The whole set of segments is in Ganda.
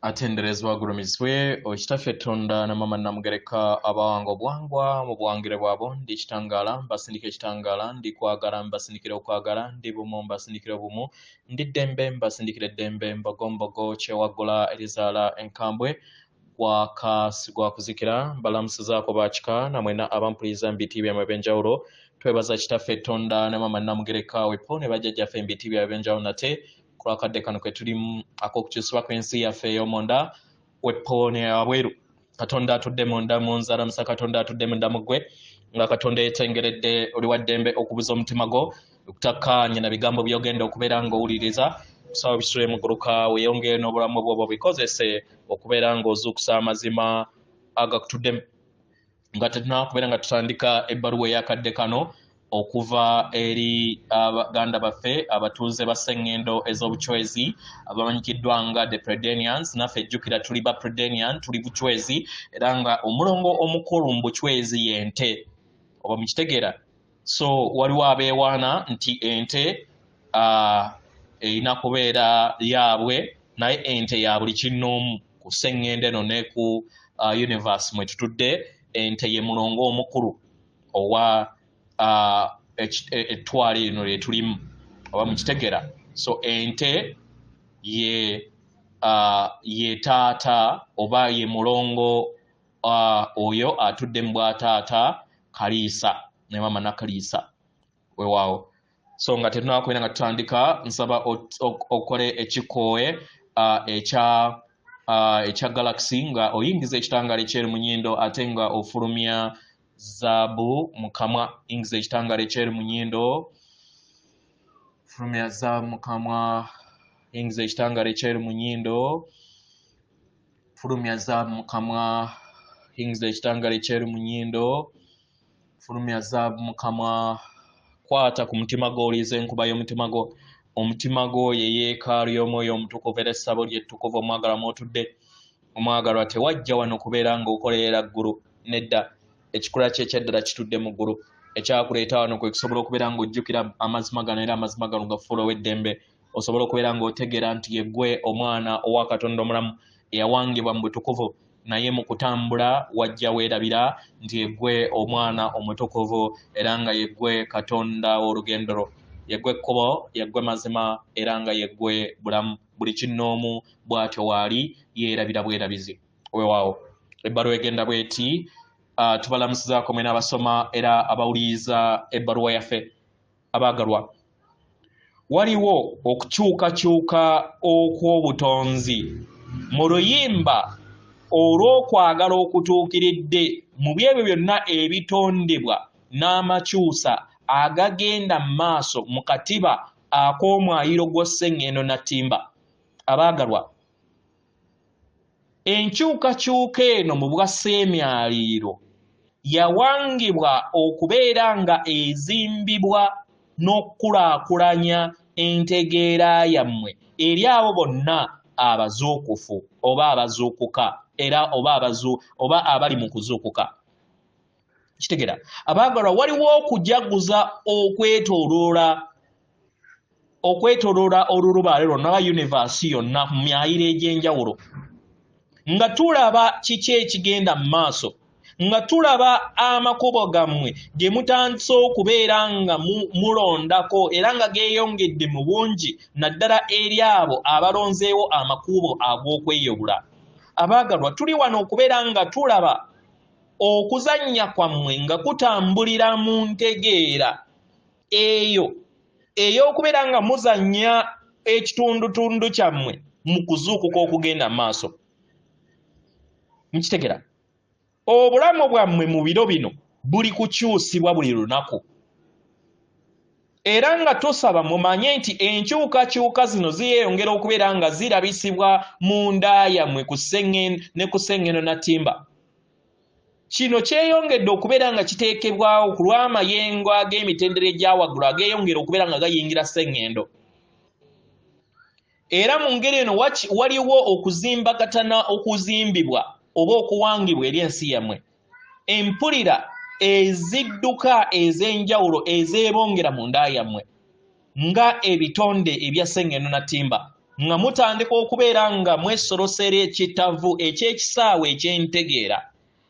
atenderezwa gulumizibwe okitaffe Tonda na mama namugereka abawango bwangwa mu buwangire bwabo ndi kitangala mbasindika ekitangala ndi kwagala mbasindikira okwagala ndi bumu mbasindikira bumu ndi ddembe mbasindikira eddembe mbogombogo kyewagula erizaala enkambwe gwa kuzikira mbalamusizaako bakika namwena abampuliriza mbiti byamwe ebyenjawulo twebaza kitaffe Tonda na mama namugereka wepo ne bajjajjaffe mbiti byabwe ebyenjawulo nate kulakadde kano ke tulimu ak'okukyusibwa kw'ensi yaffe ey'omonda wepo ne abweru Katonda atudde munda mu nzala musa Katonda atudde munda mu ggwe nga Katonda yeetengeredde oli wa ddembe okubuza omutima gwo okutakkaanya na bigambo by'ogenda okubeera ng'owuliriza kusaba bisule mu gguluka weeyongere n'obulamu bwo bikozese okubeera ng'ozuukusa amazima agakutuddemu nga tetunakubeera nga tutandika ebbaluwa ey'akadde kano okuva eri abaganda baffe abatuuze ba Sseŋŋendo ez'obuchwezi abamanyikiddwa nga the Predenians naffe ejjukira tuli ba Predenian tuli buchwezi era nga omulongo omukulu mu buchwezi y'ente oba mukitegeera so waliwo abeewaana nti ente erina kubeera yaabwe naye ente ya buli kinnoomu ku Sseŋŋendo eno ne ku universe mwe tutudde ente ye mulongo omukulu owa ettwale lino lye tulimu oba mukitegera so ente ye taata oba ye mulongo oyo atudde mu bwataata Kaliisa ne mama Nakaliisa weewaawo so nga tetunakubeera nga tutandika nsaba okole ekikoowe ekya Galaxy nga oyingiza ekitangaala ekyeru mu nnyindo ate nga ofulumya zaabu mukamwa ingiza ekitangaala ekyeru mu nnyindo fulumya zaabu mukamwa ingiza ekitangaala ekyeru mu nnyindo fulumya zaabu mukamwa ingiza ekitangaala ekyeru mu nnyindo fulumya zaabu mukamwa kwata ku mutima gwo oliiza enkuba y'omutima gwo omutima gwo ye yeekaalu y'omwoyo omutukuvu era essabo lyettukuvu omwagalwa mwotudde omwagalwa tewajja wano kubeera ng'okolerera ggulu nedda ekikula kye ekyaddala kitudde mu ggulu ekyakuleeta wano kwe kusobola okubeera ng'ojjukira amazima gano era amazima gano gafuula ow'eddembe osobola okubeera ng'otegeera nti ye ggwe omwana owa Katonda omulamu eyawangibwa mu butukuvu naye mu kutambula wajja weerabira nti ye ggwe omwana omutukuvu era nga ye ggwe Katonda w'olugendo lwo ye ggwe ekkubo ye ggwe mazima era nga ye ggwe bulamu buli kinnoomu bw'atyo waali yeerabira bwerabizi weewaawo ebbaluwa egenda bw'eti tubalamusizaako mwena abasoma era abawuliriza ebbaluwa yaffe abaagalwa waliwo okukyukakyuka okw'obutonzi mu luyimba olw'okwagala okutuukiridde mu byebyo byonna ebitondebwa n'amakyusa agagenda mu maaso mu katiba ak'omwayiro gwa Sseŋŋendo Nattimba abaagalwa enkyukakyuka eno mu bwasseemyaliriro yawangibwa okubeera nga ezimbibwa n'okukulaakulanya entegeera yammwe eri abo bonna abazuukufu oba abazuukuka era oba abali mu kuzuukuka kitegera abaagalwa waliwo okujaguza okwetooloola olulubaale lwonna ba universe yonna mu myayiro egy'enjawulo nga tulaba kiki ekigenda mu maaso nga tulaba amakubo gammwe gye mutandise okubeera nga mulondako era nga geeyongedde mu bungi naddala eri abo abalonzeewo amakubo ag'okweyobula abaagalwa tuli wano okubeera nga tulaba okuzannya kwammwe nga kutambulira mu ntegeera eyo ey'okubeera nga muzannya ekitundutundu kyammwe mu kuzuukuka okugenda mu maaso mukitegera obulamu bwammwe mu biro bino buli kukyusibwa buli lunaku era nga tusaba mumanye nti enkyukakyuka zino ziyeyongera okubeera nga zirabisibwa mu nda yammwe ne ku Sseŋŋendo Nattimba kino kyeyongedde okubeera nga kiteekebwawo ku lw'amayengo ag'emitendera egyawaggulu ageeyongera okubeera nga gayingira Sseŋŋendo era mu ngeri eno waliwo okuzimbagatana okuzimbibwa oba okuwangibwa eri ensi yammwe empulira ezidduka ez'enjawulo ezeebongera mu nda yammwe nga ebitonde ebya Sseŋŋendo Nattimba nga mutandika okubeera nga mwesorosera ekitavu eky'ekisaawe eky'entegeera.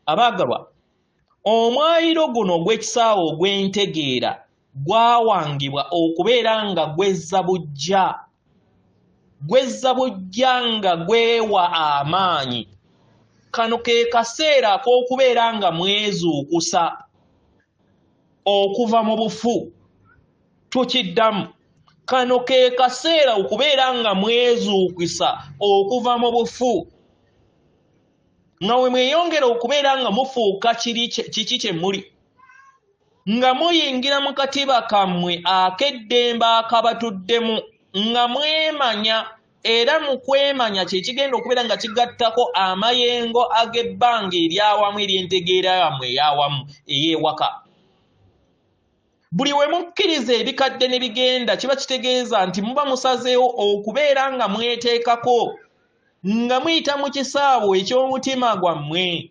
Abaagalwa, omwayiro guno ogw'ekisaawe ogw'entegeera gwawangibwa okubeera nga gwezza bujja nga gwewa amaanyi. Kano ke kaseera ak'okubeera nga mwezuukusa okuva mu bufu. Tukiddamu, kano ke kaseera okubeera nga mwezuukusa okuva mu bufu, nga we mweyongera okubeera nga mufuuka kiki kye muli, nga muyingira mu katiba kammwe ak'eddembe akabatuddemu, nga mwemanya, era mu kwemanya kye kigenda okubeera nga kigattako amayengo ag'ebbanga eryawamu ery'entegeera yammwe ey'awamu ey'ewaka. Buli we mukkiriza ebikadde ne bigenda kiba kitegeeza nti muba musazeewo okubeera nga mweteekako, nga muyita mu kisaawe eky'omutima gwammwe,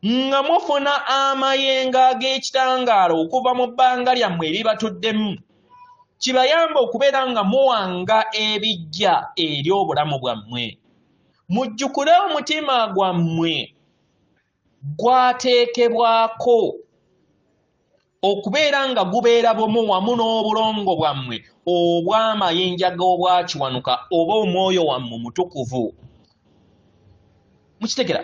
nga mufuna amayengo ag'ekitangaala okuva mu bbanga lyammwe eribatuddemu. Kibayamba okubeera nga muwanga ebijja eri obulamu bwammwe. Mujjukire omutima gwammwe gwateekebwako okubeera nga gubeera bumu wamu n'obulongo bwammwe obw'amayinja g'obwakiwanuka oba omwoyo wammwe omutukuvu. Mukitegera?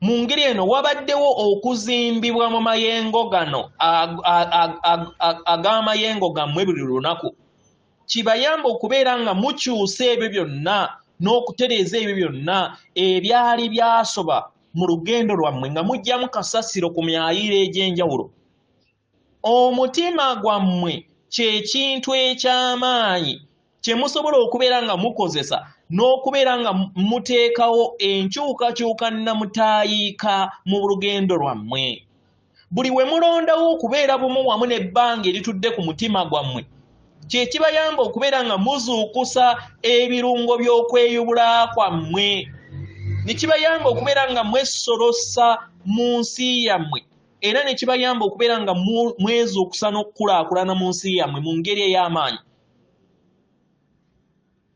Mu ngeri eno wabaddewo okuzimbibwa mu mayengo gano ag'amayengo gammwe buli lunaku. Kibayamba okubeera nga mukyusa ebyo byonna n'okutereeza ebyo byonna ebyali byasoba mu lugendo lwammwe nga mujjamu kasasiro ku myayiro egy'enjawulo. Omutima gwammwe kye kintu eky'amaanyi kye musobola okubeera nga mukozesa n'okubeera nga muteekawo enkyukakyuka nnamutaayiika mu lugendo lwammwe. Buli we mulondawo okubeera bumu wamu n'ebbanga eritudde ku mutima gwammwe, kye kibayamba okubeera nga muzuukusa ebirungo by'okweyubula kwammwe, ne kibayamba okubeera nga mwesolosa mu nsi yammwe, era ne kibayamba okubeera nga mwezuukusa n'okukulaakulana mu nsi yammwe mu ngeri ey'amaanyi.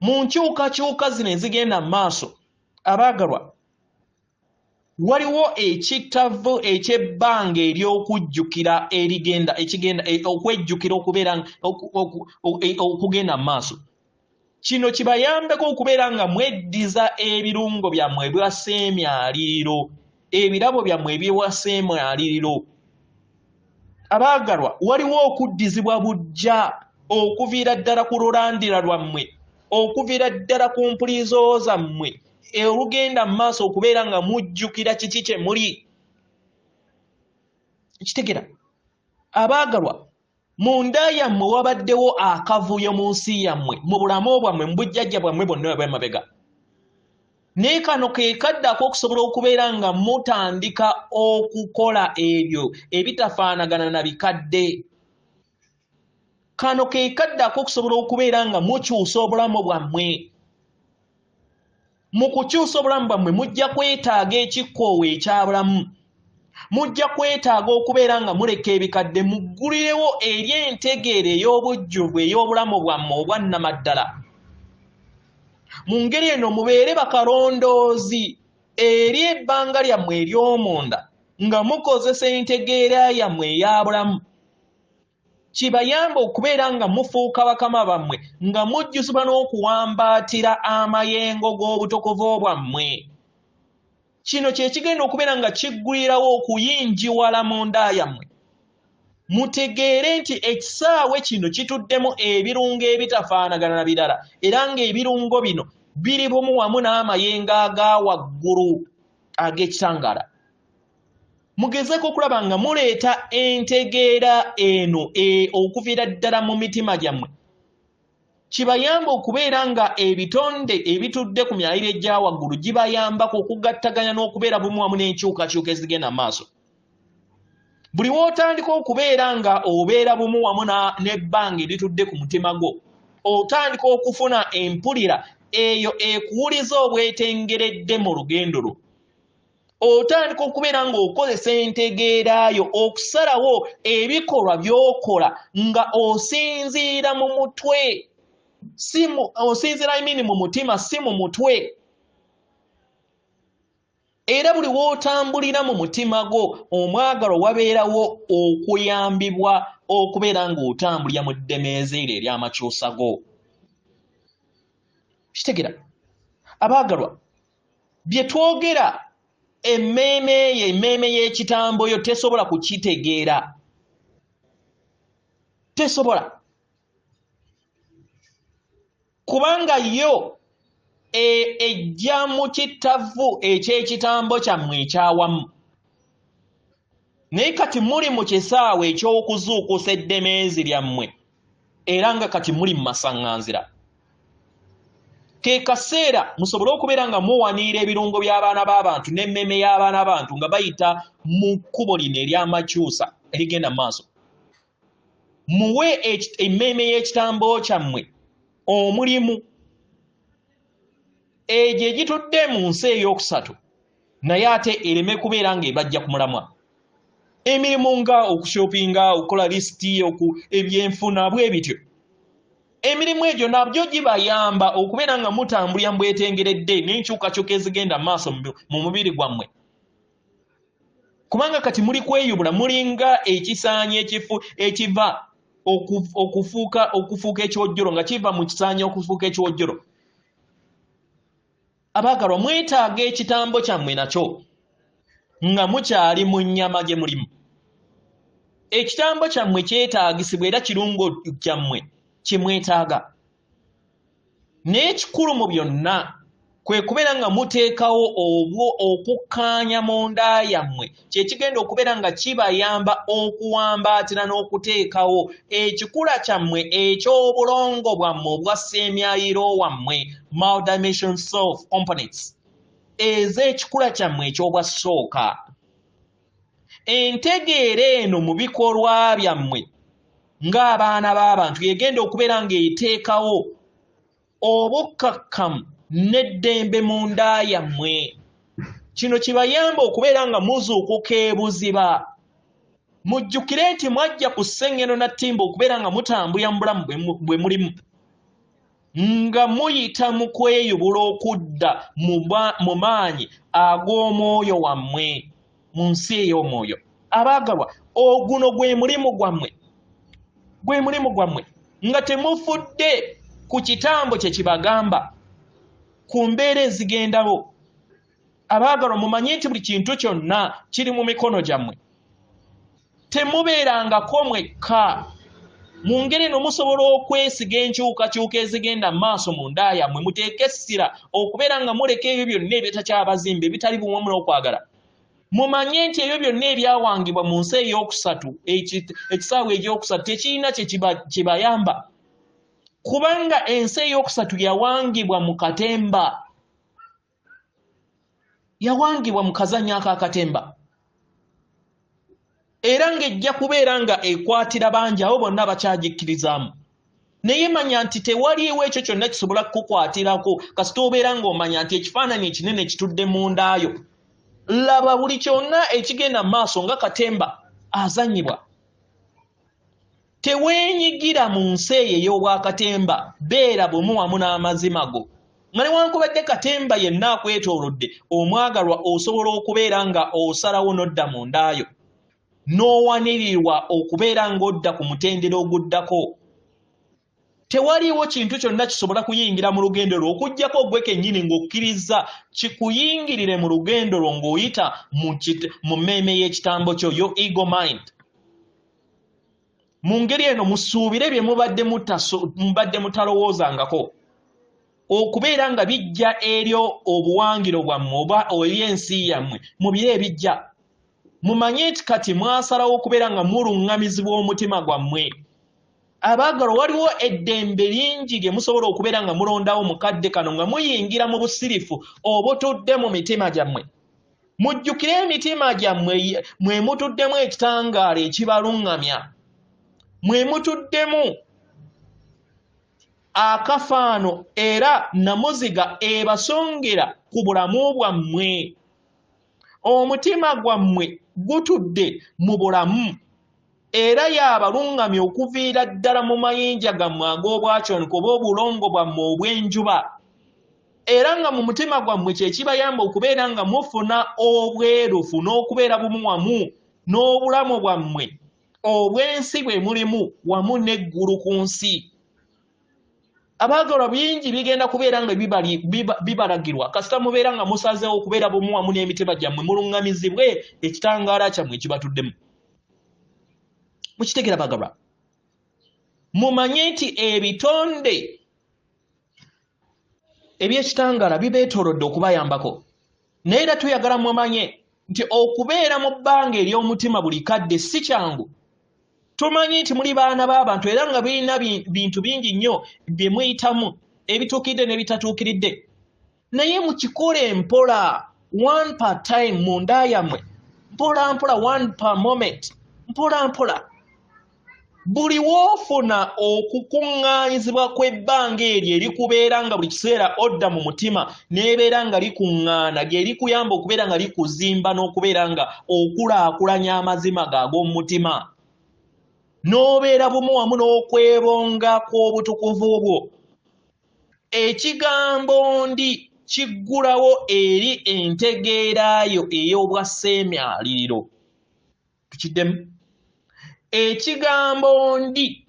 Mu nkyukakyuka zino ezigenda mu maaso, abaagalwa, waliwo ekitavu eky'ebbanga ery'okujjukira okwejjukira okubeera okugenda mu maaso. Kino kibayambeko okubeera nga mweddiza ebirungo byammwe ebiwasa emyaliriro, ebirabo byammwe ebiwasa emyaliriro. Abaagalwa, waliwo okuddizibwa bujja okuviira ddala ku lulandira lwammwe, okuviira ddala ku mpulizo zammwe, olugenda mu maaso okubeera nga mujjukira kiki kye muli. Kitegera? Abaagalwa, mu nda yammwe wabaddewo akavuyo mu nsi yammwe, mu bulamu bwammwe, mu bujjajja bwammwe bonna obw'emabega. Naye kano ke kaddako okusobola okubeera nga mutandika okukola ebyo ebitafaanagana na bikadde. Kano ke kaddako okusobola okubeera nga mukyusa obulamu bwammwe. Mu kukyusa obulamu bwammwe mujja kwetaaga ekikkoowe ekyabulamu. Mujja kwetaaga okubeera nga muleka ebikadde muggulirewo eri entegeera ey'obujjuvu ey'obulamu bwammwe obwannamaddala. Mu ngeri eno mubeere bakalondoozi eri ebbanga lyammwe ery'omunda nga mukozesa entegeera yammwe ey'abulamu. Kibayamba okubeera nga mufuuka bakama bammwe nga mujjusibwa n'okuwambaatira amayengo g'obutokovu bwammwe. Kino kye kigenda okubeera nga kiggulirawo okuyinjiwala mu nda yammwe. Mutegeere nti ekisaawe kino kituddemu ebirungo ebitafaanagana na birala, era ng'ebirungo bino biri bumu wamu n'amayengo aga waggulu ag'ekitangaala. Mugezeeko okulaba nga muleeta entegeera eno okuviira ddala mu mitima gyammwe. Kibayamba okubeera nga ebitonde ebitudde ku myaliro egya waggulu gibayambako okugattaganya n'okubeera bumu wamu n'enkyukakyuka ezigenda mu maaso. Buli w'otandika okubeera nga obeera bumu wamu n'ebbanga eritudde ku mutima gwo, otandika okufuna empulira eyo ekuwuliza obwetengeredde mu lugendo lwo. Otandika okubeera nga okozesa entegeera yo okusalawo ebikolwa by'okola nga osinziira mu mutwe osinzira mu mutima si mu mutwe. Era buli w'otambulira mu mutima gwo omwagalo wabeerawo okuyambibwa okubeera ng'otambulira mu ddemeezi eryo ery'amakyusa go. Kitegera abaagalwa bye twogera emmeeme y'ekitambo yo tesobola kukitegeera. Tesobola. Kubanga yo ejja mu kitavu eky'ekitambo kyammwe ekyawamu. Naye kati muli mu kisaawe eky'okuzuukusa eddemeezi lyammwe era nga kati muli mu masaŋŋanzira. Ke kaseera musobole okubeera nga muwaniira ebirungo by'abaana b'abantu n'emmeeme y'abaana b'abantu nga bayita mu kkubo lino ery'amakyusa erigenda mu maaso. Muwe emmeeme y'ekitambo kyammwe omulimu egyo egitudde mu nsi ey'okusatu naye ate ereme kubeera ng'ebajja ku mulamwa. Emirimu nga okushopinga, okukola lisiti, ebyenfuna bwe bityo. Emirimu egyo nabyo gibayamba okubeera nga mutambulira mbwetengeredde n'enkyukakyuka ezigenda mu maaso mu mubiri gwammwe. Kubanga kati muli kweyubula, mulinga ekisaanyi ekiva okufuuka ekiwojjolo nga kiva mu kisaanyi okufuuka ekiwojjolo. Abaagalwa mwetaaga ekitambo kyammwe nakyo nga mukyali mu nnyama gye mulimu. Ekitambo kyammwe kyetaagisibwa era kirungo kyammwe kimwetaaga. N'ekikulu mu byonna kwe kubeera nga muteekawo okukkaanya mu nda yammwe kye kigenda okubeera nga kibayamba okuwambaatira n'okuteekawo ekikula kyammwe eky'obulongo bwammwe obwa ssemyayiro wammwe multidimensional self components ez'ekikula kyammwe eky'obwasooka. Entegeera eno mu bikolwa byammwe ng'abaana b'abantu yegenda okubeera ng'eteekawo obukkakkamu n'eddembe mu nda yammwe. Kino kibayamba okubeera nga muzuukuka ebuziba. Mujjukire nti mwajja ku sseŋŋeno na ttimba okubeera nga mutambulira mu bulamu bwe mulimu nga muyita mu kweyubula okudda mu maanyi ag'omwoyo wammwe mu nsi ey'omwoyo. Abaagalwa oguno gwe mulimu gwammwe nga temufudde ku kitambo kye kibagamba ku mbeera ezigendawo. Abaagalwa mumanye nti buli kintu kyonna kiri mu mikono gyammwe. Temubeerangako mwekka. Mu ngeri eno musobola okwesiga enkyukakyuka ezigenda mu maaso mu nda yammwe. Muteeke essira okubeera nga muleka ebyo byonna ebitakyabazimba ebitali buwamu n'okwagala. Mumanye nti ebyo byonna ebyawangibwa mu nsi ey'okusatu ekisaawe eky'okusatu tekirina kibayamba. Kubanga ensi ey'okusatu yawangibwa mu katemba. Yawangibwa mu kazannya ak'akatemba. Era ng'ejja kubeera nga ekwatira bangi abo bonna bakyagikkirizaamu. Naye manya nti tewaliiwo ekyo kyonna kisobola kukukwatirako kasita obeera ng'omanya nti ekifaananyi ekinene kitudde mu ndaayo. Laba buli kyonna ekigenda mu maaso nga katemba azannyibwa. Teweenyigira mu nsi eyo ey'obwakatemba, beera bumu wamu n'amazima go. Nga newankubadde katemba yenna akwetoolodde, omwagalwa osobola okubeera nga osalawo n'odda mu ndaayo. N'owanirirwa okubeera ng'odda ku mutendera oguddako. Tewaliiwo kintu kyonna kisobola kuyingira mu lugendo lwo okuggyako ogwe kennyini ng'okkiriza kikuyingirire mu lugendo lwo ng'oyita mu mmeeme y'ekitambo kyo, yo ego mind. Mu ngeri eno musuubire bye mubadde mutalowoozangako okubeera nga bijja eryo obuwangiro bwammwe oba ery'ensi yammwe mu biro ebijja. Mumanye nti kati mwasalawo okubeera nga muluŋŋamizibwa omutima gwammwe. Abaagalwa waliwo eddembe lingi lye musobola okubeera nga mulondawo mu kadde kano nga muyingira mu busirifu obutudde mu mitima gyammwe. Mujjukire emitima gyammwe mwe mutuddemu ekitangaala ekibaluŋŋamya. Mwe mutuddemu akafaano era namuziga ebasongera ku bulamu bwammwe. Omutima gwammwe gutudde mu bulamu era y'abalungamye okuviira ddala mu mayinja gammwe ag'obwakyoniko oba obulongo bwammwe obw'enjuba, era nga mu mutima gwammwe kye kibayamba okubeera nga mufuna obwerufu n'okubeera bumu wamu n'obulamu bwammwe obw'ensi bwe mulimu wamu n'eggulu ku nsi. Abaagalwa bingi bigenda kubeera nga bibalagirwa kasita mubeera nga musazeewo okubeera bumu wamu n'emitima gyammwe mulungamizibwe ekitangaala kyammwe ekibatuddemu. Mukitegera baagalwa? Mumanye nti ebitonde eby'ekitangaala bibeetoolodde okubayambako, naye era tuyagala mumanye nti okubeera mu bbanga ery'omutima buli kadde si kyangu. Tumanyi nti muli baana b'abantu era nga birina bintu bingi nnyo bye muyitamu ebituukiridde n'ebitatuukiridde, naye mukikole mpola, one per time mu nda yammwe, mpola mpola, one per moment, mpola mpola. Buli woofuna okukuŋŋaanyizibwa kw'ebbanga eryo erikubeera nga buli kiseera odda mu mutima n'ebeera nga likuŋŋaana lye likuyamba okubeera nga likuzimba n'okubeera nga okulaakulanya amazima g'ag'omu mutima, n'obeera bumu wamu n'okwebonga kw'obutukuvu bwo. Ekigambo ndi kiggulawo eri entegeerayo ey'obwaseemyaliriro. Tukiddemu? Ekigambo ndi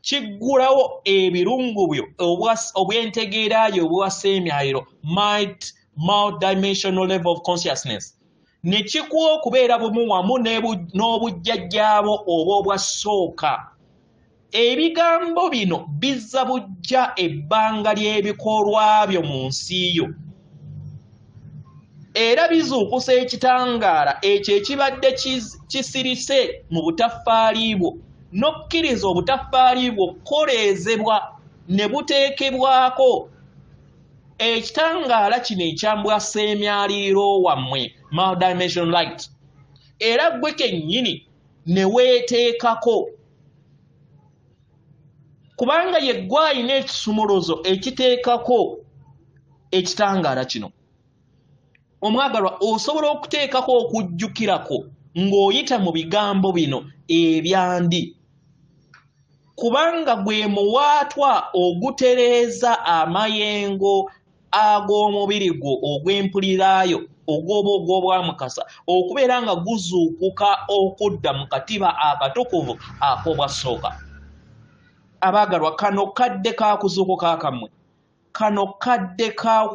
kiggulawo ebirungu byo obw'entegeerayo obwaseemyaliriro, multi-dimensional level of consciousness, ne kikuwa okubeera bumu wamu n'obujjajjaabo oba obwasooka. Ebigambo bino bizza bujja ebbanga ly'ebikolwa byo mu nsi yo, era bizuukusa ekitangaala ekyo ekibadde kisirise mu butaffaali bwo, n'okkiriza obutaffaali bwo kukoleezebwa ne buteekebwako ekitangaala kino ekyambwaseemyaliriro wammwe, multidimensional light, era gwe kennyini ne weeteekako, kubanga ye gwe alina ekisumuluzo ekiteekako ekitangaala kino. Omwagalwa, osobola okuteekako okujjukirako ng'oyita mu bigambo bino ebyandi, kubanga gwe muwaatwa ogutereeza amayengo ag'omubiri gwo ogw'empuliraayo ogw'oba ogw'obwamukasa okubeera nga guzuukuka okudda mu katiba akatukuvu ak'obwasooka. Abaagalwa, kano kadde ka kuzuukuka kammwe, kano kadde ka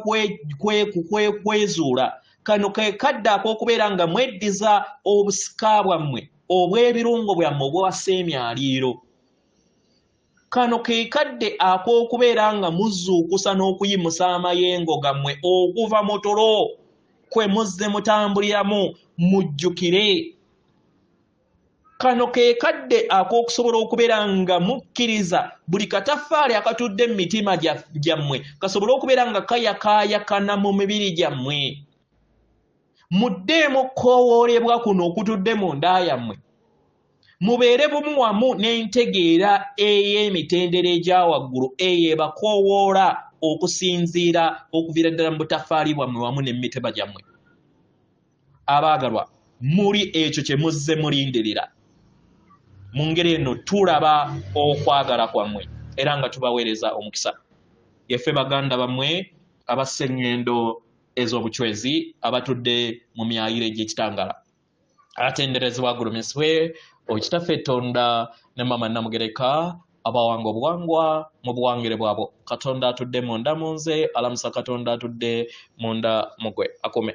kwezuula, kano ke kadde ak'okubeera nga mweddiza obusika bwammwe obw'ebirungo byammwe obwaseemyaliriro. Kano ke kadde ak'okubeera nga muzuukusa n'okuyimusa amayengo gammwe okuva mu tulo kwe muzze mutambuliramu mujjukire. Kano ke kadde ak'okusobola okubeera nga mukkiriza buli kataffaali akatudde mu mitima gyammwe kasobole okubeera nga kayakaayakana mu mibiri gyammwe. Muddeemu koowoolebwa kuno okutudde mu nda yammwe, mubeere bumu wamu n'entegeera ey'emitendera egya waggulu eyeebakoowoola okusinziira okuviira ddala mu butaffaali bwammwe wamu n'emitima gyammwe. Abaagalwa, muli ekyo kye muzze mulindirira. Mu ngeri eno tulaba okwagala kwammwe era nga tubaweereza omukisa. Yeffe baganda bammwe abassa enngendo ez'obucwezi abatudde mu myayiro egy'ekitangaala, atenderezebwa agulumizibwe Okitaffe Tonda ne Mama Namugereka abawanga obuwangwa mu buwangire bwabo. Katonda atudde munda mu nze, alamusa Katonda atudde munda mugwe. Akome.